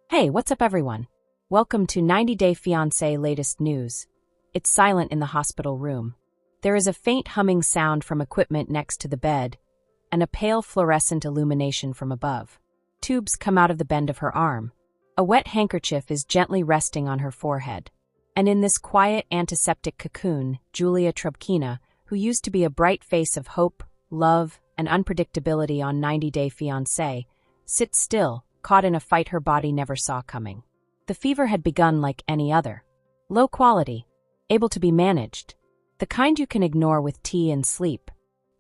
Hey, what's up everyone? Welcome to 90 Day Fiancé latest news. It's silent in the hospital room. There is a faint humming sound from equipment next to the bed, and a pale fluorescent illumination from above. Tubes come out of the bend of her arm. A wet handkerchief is gently resting on her forehead. And in this quiet antiseptic cocoon, Julia Trubkina, who used to be a bright face of hope, love, and unpredictability on 90 Day Fiancé, sits still, caught in a fight her body never saw coming. The fever had begun like any other. Low quality, able to be managed, the kind you can ignore with tea and sleep.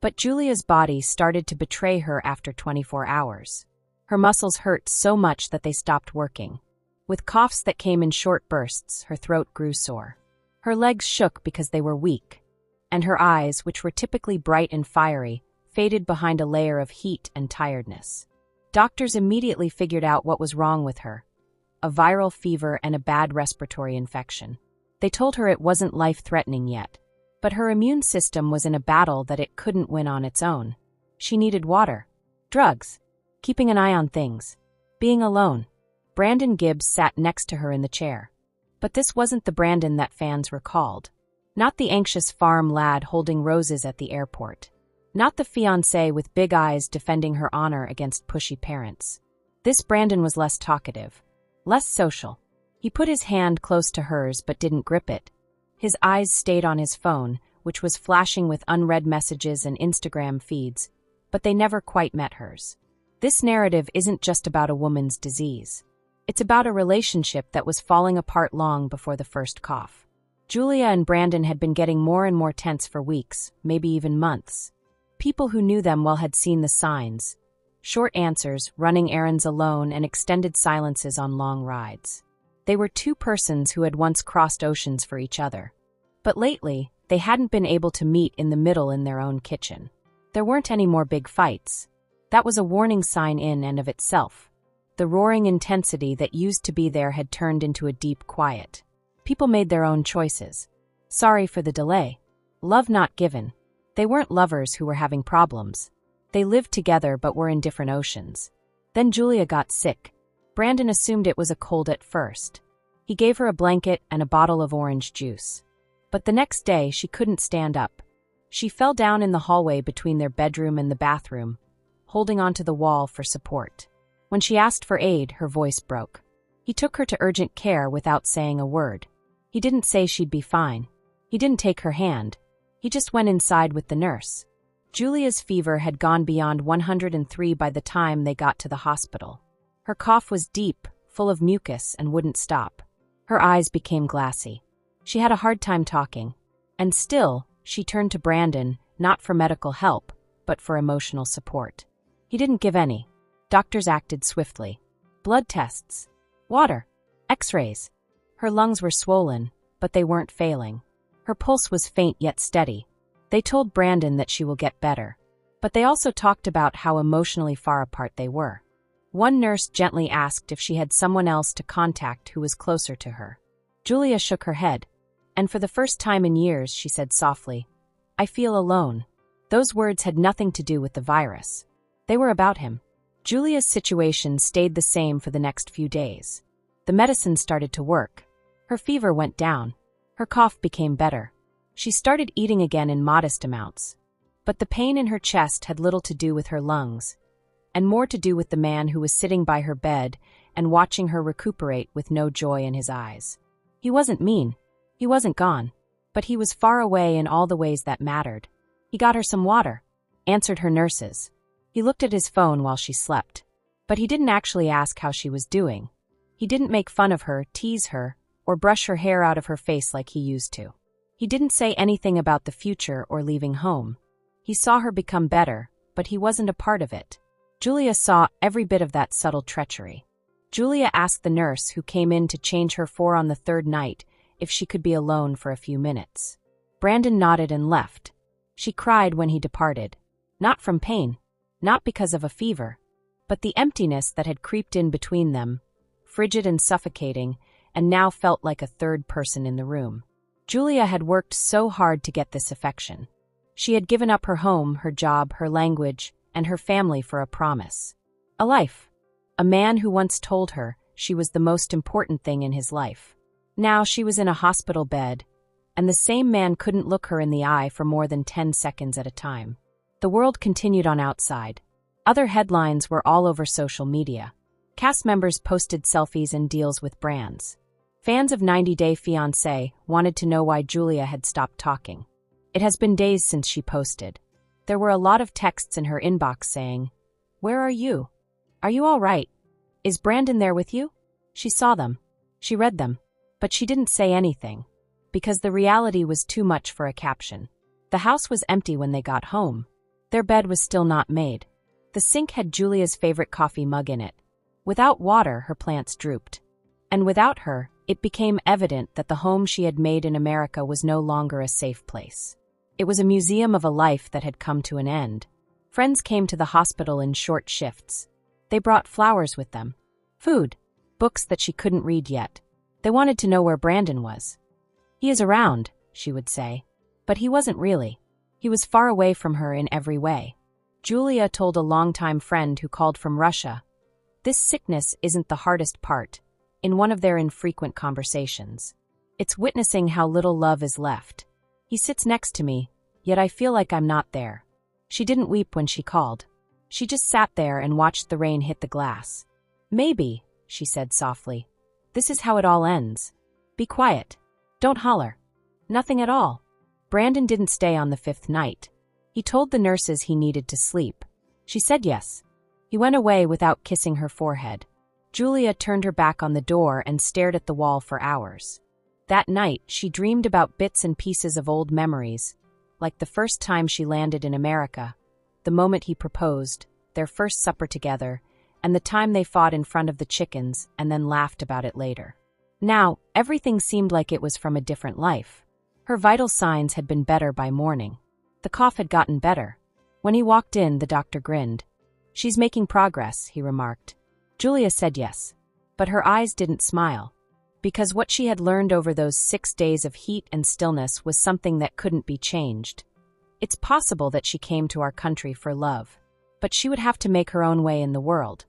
But Julia's body started to betray her after 24 hours. Her muscles hurt so much that they stopped working. With coughs that came in short bursts, her throat grew sore. Her legs shook because they were weak, and her eyes, which were typically bright and fiery, faded behind a layer of heat and tiredness. Doctors immediately figured out what was wrong with her: a viral fever and a bad respiratory infection. They told her it wasn't life-threatening yet, but her immune system was in a battle that it couldn't win on its own. She needed water, drugs, keeping an eye on things, being alone. Brandon Gibbs sat next to her in the chair. But this wasn't the Brandon that fans recalled. Not the anxious farm lad holding roses at the airport. Not the fiancé with big eyes defending her honor against pushy parents. This Brandon was less talkative, less social. He put his hand close to hers but didn't grip it. His eyes stayed on his phone, which was flashing with unread messages and Instagram feeds, but they never quite met hers. This narrative isn't just about a woman's disease. It's about a relationship that was falling apart long before the first cough. Julia and Brandon had been getting more and more tense for weeks, maybe even months. People who knew them well had seen the signs: short answers, running errands alone, and extended silences on long rides. They were two persons who had once crossed oceans for each other. But lately, they hadn't been able to meet in the middle in their own kitchen. There weren't any more big fights. That was a warning sign in and of itself. The roaring intensity that used to be there had turned into a deep quiet. People made their own choices. Sorry for the delay. Love not given. They weren't lovers who were having problems. They lived together but were in different oceans. Then Julia got sick. Brandon assumed it was a cold at first. He gave her a blanket and a bottle of orange juice. But the next day, she couldn't stand up. She fell down in the hallway between their bedroom and the bathroom, holding onto the wall for support. When she asked for aid, her voice broke. He took her to urgent care without saying a word. He didn't say she'd be fine. He didn't take her hand. He just went inside with the nurse. Julia's fever had gone beyond 103 by the time they got to the hospital. Her cough was deep, full of mucus, and wouldn't stop. Her eyes became glassy. She had a hard time talking. And still, she turned to Brandon, not for medical help, but for emotional support. He didn't give any. Doctors acted swiftly. Blood tests. Water. X-rays. Her lungs were swollen, but they weren't failing. Her pulse was faint yet steady. They told Brandon that she will get better. But they also talked about how emotionally far apart they were. One nurse gently asked if she had someone else to contact who was closer to her. Julia shook her head. And for the first time in years, she said softly, "I feel alone." Those words had nothing to do with the virus. They were about him. Julia's situation stayed the same for the next few days. The medicine started to work. Her fever went down. Her cough became better. She started eating again in modest amounts. But the pain in her chest had little to do with her lungs, and more to do with the man who was sitting by her bed and watching her recuperate with no joy in his eyes. He wasn't mean. He wasn't gone. But he was far away in all the ways that mattered. He got her some water, answered her nurses. He looked at his phone while she slept. But he didn't actually ask how she was doing. He didn't make fun of her, tease her, or brush her hair out of her face like he used to. He didn't say anything about the future or leaving home. He saw her become better, but he wasn't a part of it. Julia saw every bit of that subtle treachery. Julia asked the nurse who came in to change her for on the third night if she could be alone for a few minutes. Brandon nodded and left. She cried when he departed. Not from pain, not because of a fever, but the emptiness that had creeped in between them, frigid and suffocating, and now felt like a third person in the room. Julia had worked so hard to get this affection. She had given up her home, her job, her language, and her family for a promise. A life. A man who once told her, she was the most important thing in his life. Now she was in a hospital bed, and the same man couldn't look her in the eye for more than 10 seconds at a time. The world continued on outside. Other headlines were all over social media. Cast members posted selfies and deals with brands. Fans of 90 Day Fiancé wanted to know why Julia had stopped talking. It has been days since she posted. There were a lot of texts in her inbox saying, "Where are you? Are you all right? Is Brandon there with you?" She saw them. She read them. But she didn't say anything, because the reality was too much for a caption. The house was empty when they got home. Their bed was still not made. The sink had Julia's favorite coffee mug in it. Without water, her plants drooped. And without her, it became evident that the home she had made in America was no longer a safe place. It was a museum of a life that had come to an end. Friends came to the hospital in short shifts. They brought flowers with them, food, books that she couldn't read yet. They wanted to know where Brandon was. "He is around," she would say. But he wasn't really. He was far away from her in every way. Julia told a longtime friend who called from Russia, "This sickness isn't the hardest part," in one of their infrequent conversations. "It's witnessing how little love is left. He sits next to me, yet I feel like I'm not there." She didn't weep when she called. She just sat there and watched the rain hit the glass. "Maybe," she said softly, "this is how it all ends. Be quiet. Don't holler. Nothing at all." Brandon didn't stay on the 5th night. He told the nurses he needed to sleep. She said yes. He went away without kissing her forehead. Julia turned her back on the door and stared at the wall for hours. That night, she dreamed about bits and pieces of old memories, like the first time she landed in America, the moment he proposed, their first supper together, and the time they fought in front of the chickens and then laughed about it later. Now, everything seemed like it was from a different life. Her vital signs had been better by morning. The cough had gotten better. When he walked in, the doctor grinned. "She's making progress," he remarked. Julia said yes. But her eyes didn't smile. Because what she had learned over those 6 days of heat and stillness was something that couldn't be changed. It's possible that she came to our country for love. But she would have to make her own way in the world.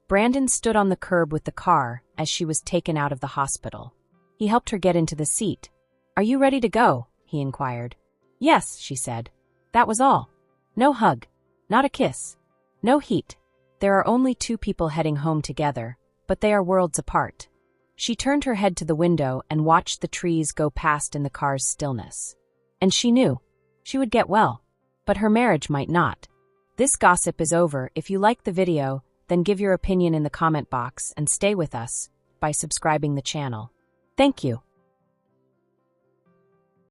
Brandon stood on the curb with the car as she was taken out of the hospital. He helped her get into the seat. "Are you ready to go?" he inquired. "Yes," she said. That was all. No hug. Not a kiss. No heat. There are only 2 people heading home together, but they are worlds apart. She turned her head to the window and watched the trees go past in the car's stillness. And she knew. She would get well. But her marriage might not. This gossip is over. If you like the video, then give your opinion in the comment box and stay with us by subscribing the channel. Thank you.